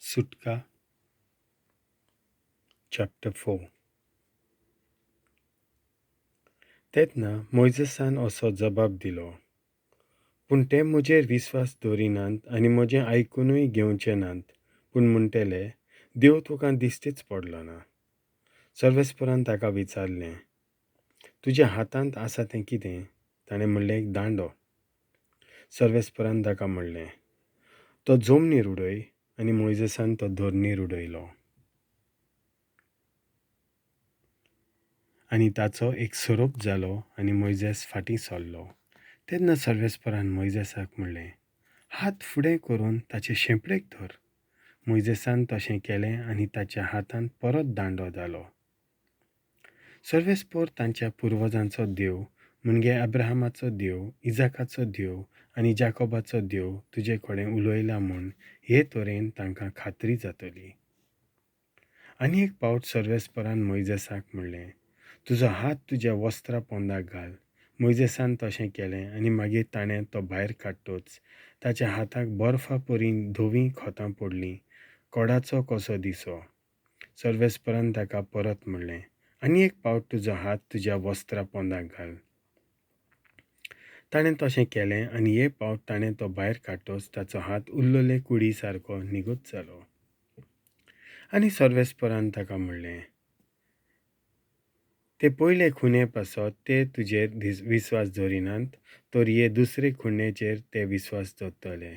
सुटका चॅप्टर 4 तेन्ना मोइजेसान असो जबाब दिलो, पूण ते म्हजेर विस्वास दवरिनात आनी म्हजें आयकुनूय घेवचे नात, पूण म्हणटले, देव तुका दिश्टीच पडलो ना. सर्वेस्परान ताका विचारलें, तुज्या हातांत आसा तें कितें? ताणें म्हणलें, एक दांडो. सर्वेस्परान ताका म्हणलें, तो जमनीर उडय, आनी मोइजेसान तो धरणीर उडयलो. आनी ताचो एक सोरोप जालो आनी मोइजेस फाटीं सरलो. तेन्ना सर्वेस्परान मोइजेसाक म्हणलें, हात फुडें करून ताचे शेंपडेक धर. मोइजेसान तशें केलें आनी ताच्या हातांत परत दांडो जालो. सर्वेस्पर तांच्या पुर्वजांचो देव म्हणजे अब्राहमाचो देव, इजाकाचो देव आनी जाकोबाचो देव तुजे कडेन उलयला म्हूण हे तरेन तांकां खात्री जातली. आनी एक पावट सर्वेस्परान मोइजेसाक म्हणलें, तुजो हात तुज्या वस्त्रा पोंदाक घाल. मोइजेसान तशें केलें आनी मागीर ताणें तो भायर काडटोच ताच्या हाताक बर्फा परी धवीं खोतां पडलीं, कोडाचो कसो दिसो. सर्वेस्परान ताका परत म्हणलें, आनी एक पावट तुजो हात तुज्या वस्त्रा पोंदाक घाल. ताणें तशें केलें आनी हे पावट ताणें तो भायर काडटोच ताचो हात उरलेले कुडी सारको निगूत जालो. आनी सर्वेस्परान ताका म्हणलें, ते पयले खुणे पासत ते तुजेर विस्वास दवरिनात, तर हे दुसरे खुणेचेर ते विस्वास दवरतले.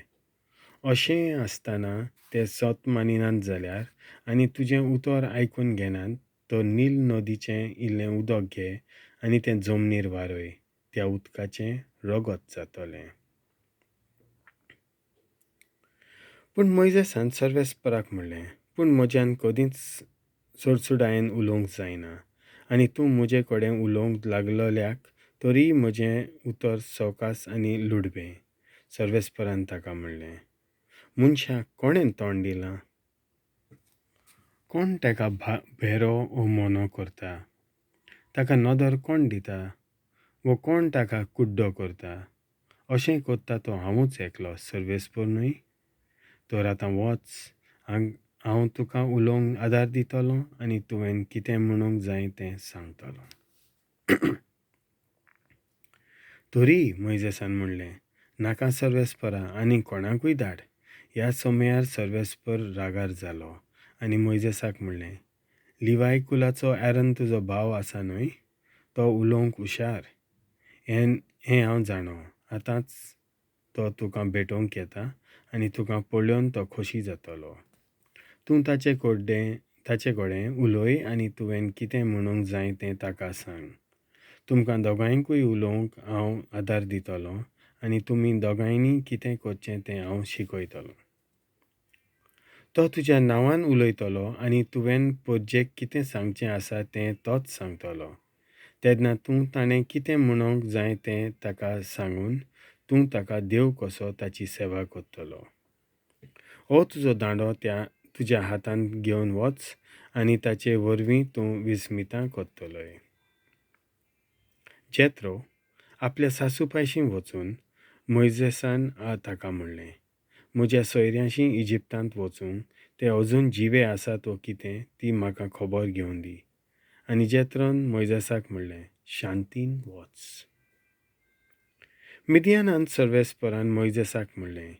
अशें आसतना ते सत मानिनात जाल्यार आनी तुजें उतर आयकून घेनात, तर नील नदीचें इल्लें उदक घे आनी तें जमनीर वारय. त्या उदकाचें रगत जातलें. पूण मोइजेसान सर्वेस्पराक म्हणलें, पूण म्हज्यान कदींच सुडसुडायेन उलोवंक जायना, आनी तूं म्हजे कडेन उलोवंक लागलोल्याक तरी म्हजें उतर सवकास आनी लुडबें. सर्वेस्परान ताका म्हणलें, मनशाक कोणें तोंड दिलां? कोण ताका भेरो वो मोनो करता? ताका नदर कोण दिता? वो कोण ताका कुड्डो करता? अशें कोत्ता तो हांवूच एकलो. सर्वेस्पर न्हय? तर आतां वच, हांव तुका उलोवंक आदार दितलो आनी तुवें कितें म्हणूंक जाय तें सांगतलो. तरी मोइजेसान म्हणलें, नाका सर्वेस्परा, आनी कोणाकूय धाड. ह्या समयार सर्वेस्पर रागार जालो आनी मोइजेसाक म्हणलें, लिवाय कुलाचो एरन तुजो भाव आसा न्हय? तो उलोवंक हुशार. हें हांव जाणो. आतांच तो तुका भेटोवंक येता आनी तुका पळोवन तो खोशी जातलो. तूं ताचे कडेन उलय आनी तुवें कितें म्हणूंक जाय तें ताका सांग. तुमकां दोगांयकूय उलोवंक हांव आदार दितलो आनी तुमी दोगांयनी कितें करचें तें हांव शिकयतलो. तो तुज्या नांवान उलयतलो आनी तुवें पोरजेक कितें सांगचें आसा तें तोच सांगतलो. तेन्ना तूं ताणें कितें म्हणूंक जाय तें ताका सांगून तूं ताका देव कसो ताची सेवा करतलो. हो तुजो दांडो तुज्या हातांत घेवन वच आनी ताचे वरवीं तूं विस्मितां करतलोय. जेत्रो आपल्या सासूपायशीं वचून मोइजेसान ताका म्हणलें, म्हज्या सोयऱ्यांशी इजिप्तांत वचून ते अजून जिवे आसात वो कितें ती म्हाका खबर घेवन दी. आनी जेत्रोन मोइजेसाक म्हणलें, शांतीन वच. मिदियानांत सर्वेस्परान मोइजेसाक म्हणलें,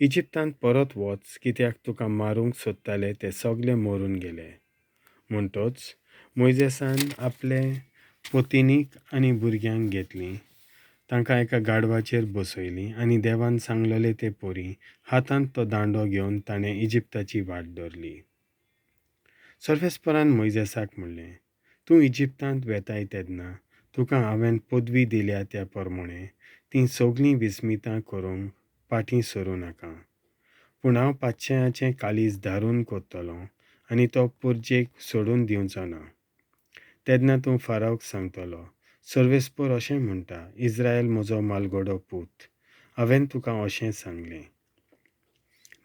इजिप्तांत परत वच, कित्याक तुका मारूंक सोदताले ते सगळे मरून गेले. म्हणटोच मोइजेसान आपले पोतिनीक आनी भुरग्यांक घेतलीं, तांकां एका गाडवाचेर बसयलीं आनी देवान सांगलेले ते पोरी हातांत तो दांडो घेवन ताणें इजिप्ताची वाट धरली. सर्वेस्परान मोइजेसाक म्हणलें, तूं इजिप्तांत वेताय तेन्ना तुका हांवें पदवी दिल्या त्या प्रमाणें तीं सगळीं विस्मितां करूंक फाटीं सरूं नाका. पूण हांव पातशेंचें कालीज धारून कोत्तलों आनी तो पुरजेक सोडून दिवचो ना. तेन्ना तूं फारावक सांगतलो, सर्वेस्पर अशें म्हणटा, इस्रायल म्हजो मालगडो पूत. हांवें तुका अशें सांगलें.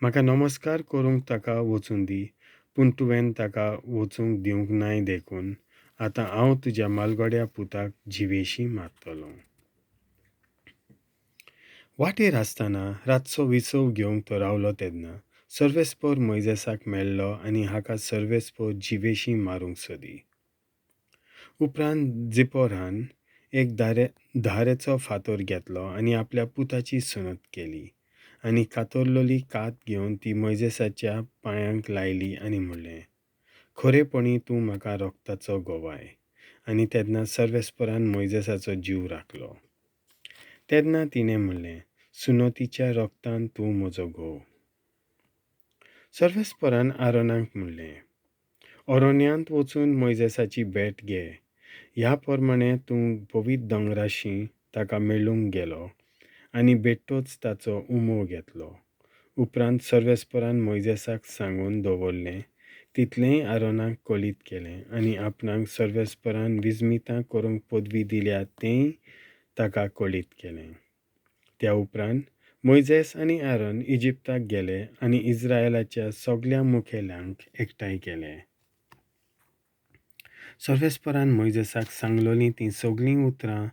म्हाका नमस्कार करूंक ताका वचून दी, पूण तुवें ताका वचूंक दिवंक नाय देखून आतां हांव तुज्या मालगड्या पुताक जिवेशी मारतलों. वाटेर आसतना रातचो विसव घेवंक तो रावलो तेन्ना सर्वेस्पोर मोइजेसाक मेळ्ळो आनी हाका सर्वेस्पोर जिवेशी मारूंक सोदी. उपरांत जिपोरान एक धारेचो फातर घेतलो आनी आपल्या पुताची सुनत केली आनी कातरलोली कात घेवन ती मोइजेसाच्या पांयांक लायली आनी म्हणलें, खरेपणी तूं म्हाका रोगताचो गोवाय. आनी तेन्ना सर्वेस्परान मोइजेसाचो जीव राखलो. तेन्ना तिणें म्हणलें, सुनोतीच्या रोगतान तूं म्हजो घोव. सर्वेस्परान आरोनाक म्हणलें, अरोन्यांत वचून मोइजेसाची भेट घे. ह्या प्रमाणें तूं पवीत दोंगराशी ताका मेळूंक गेलो आनी बेट्टोच ताचो उमो घेतलो. उपरांत सर्वेस्परान मोइजेसाक सांगून दवरलें तितलेंय आरोनाक कोलीत केलें आनी आपणाक सर्वेस्परान विजमितां करूंक पदवी दिल्या तेंय ताका कोलीत केलें. त्या उपरांत मोइजेस आनी आरोन इजिप्ताक गेले आनी इस्रायलाच्या सगळ्या मुखेल्यांक एकठांय केले. सर्वेस्परान मोइजेसाक सांगलोलीं तीं सगळीं उतरां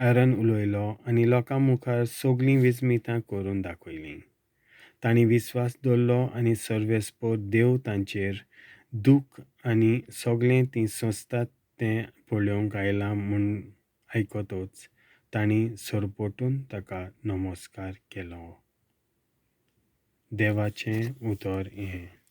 आरोन उलयलो आनी लोकां मुखार सगळीं विजमितां करून दाखयलीं. तांणी विस्वास दवरलो आनी सर्वेस्पोर देव तांचेर दूख आनी सगळें तीं सोंसतात तें पळोवंक आयलां म्हूण आयकतच तांणी सरपटून ताका नमस्कार केलो. देवाचें उतर हें.